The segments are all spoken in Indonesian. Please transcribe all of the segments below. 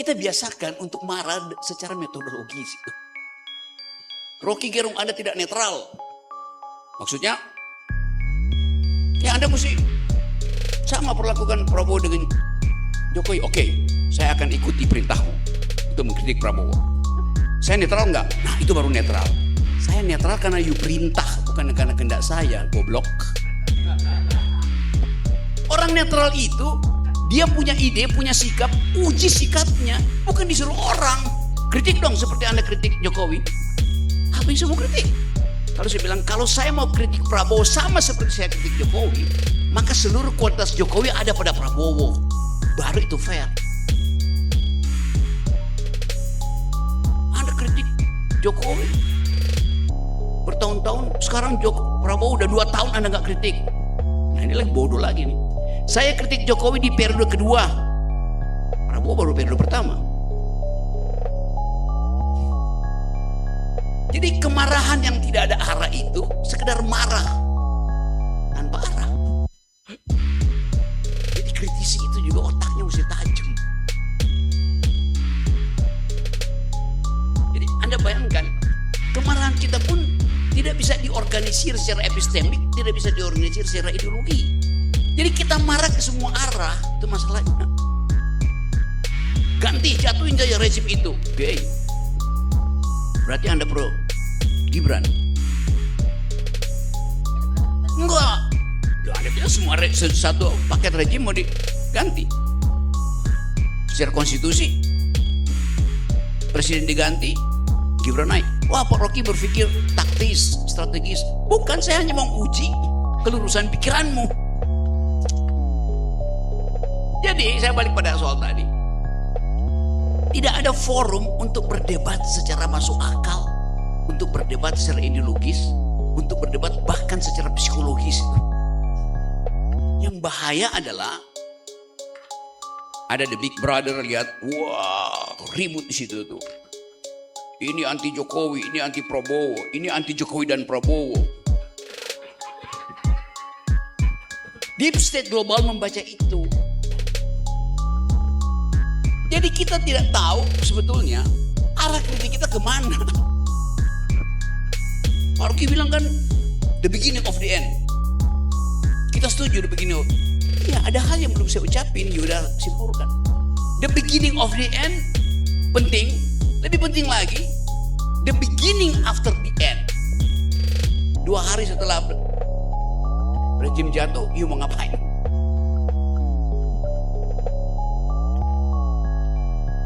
kita biasakan untuk marah secara metodologis. Rocky Gerung, Anda tidak netral. Maksudnya, ya Anda mesti sama perlakukan Prabowo dengan Jokowi. Oke, saya akan ikuti perintahmu untuk mengkritik Prabowo. Saya netral enggak? Nah, itu baru netral. Saya netral karena you perintah, bukan karena kehendak saya, goblok. Orang netral itu, dia punya ide, punya sikap, uji sikapnya, bukan disuruh orang. Kritik dong seperti Anda kritik Jokowi. Apa yang saya mau kritik? Kalau saya bilang, kalau saya mau kritik Prabowo sama seperti saya kritik Jokowi, maka seluruh kualitas Jokowi ada pada Prabowo. Baru itu fair. Anda kritik Jokowi bertahun-tahun, sekarang Prabowo udah 2 tahun Anda nggak kritik. Nah ini lagi bodoh lagi nih. Saya kritik Jokowi di periode kedua, Prabowo baru periode pertama. Jadi kemarahan yang tidak ada arah itu sekedar marah tanpa arah. Jadi kritisi itu juga otaknya mesti tajam. Jadi Anda bayangkan, kemarahan kita pun tidak bisa diorganisir secara epistemik, tidak bisa diorganisir secara ideologi. Jadi kita marah ke semua arah, itu masalahnya. Ganti, jatuhin saja rezim itu. Oke. Berarti Anda pro Gibran? Enggak. Anda bilang semua satu paket rezim mau diganti. Secara konstitusi, presiden diganti, Gibran naik. Wah, Pak Rocky berpikir taktis, strategis. Bukan, saya hanya mau uji kelurusan pikiranmu. Jadi saya balik pada soal tadi. Tidak ada forum untuk berdebat secara masuk akal, untuk berdebat secara ideologis, untuk berdebat bahkan secara psikologis. Yang bahaya adalah ada the big brother, lihat, wah ribut di situ tuh. Ini anti Jokowi, ini anti Prabowo, ini anti Jokowi dan Prabowo. Deep state global membaca itu. Jadi kita tidak tahu sebetulnya arah kritik kita kemana. Pak Rocky bilang kan the beginning of the end. Kita setuju the beginning of. Ya ada hal yang belum saya ucapin, ya udah simpulkan. The beginning of the end penting, lebih penting lagi the beginning after the end. 2 hari setelah rezim jatuh, you mau ngapain?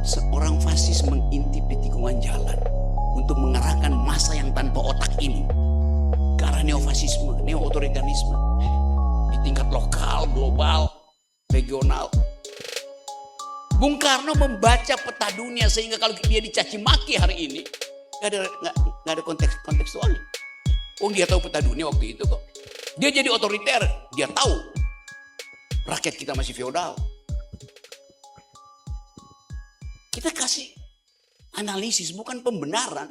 Seorang fasis mengintip di tikungan jalan untuk mengarahkan massa yang tanpa otak ini ke arah neofasisme, neo-otoritarisme di tingkat lokal, global, regional. Bung Karno membaca peta dunia sehingga kalau dia dicaci maki hari ini nggak ada kontekstualnya. Oh, dia tahu peta dunia waktu itu kok. Dia jadi otoriter, dia tahu rakyat kita masih feodal. Kita kasih analisis, bukan pembenaran.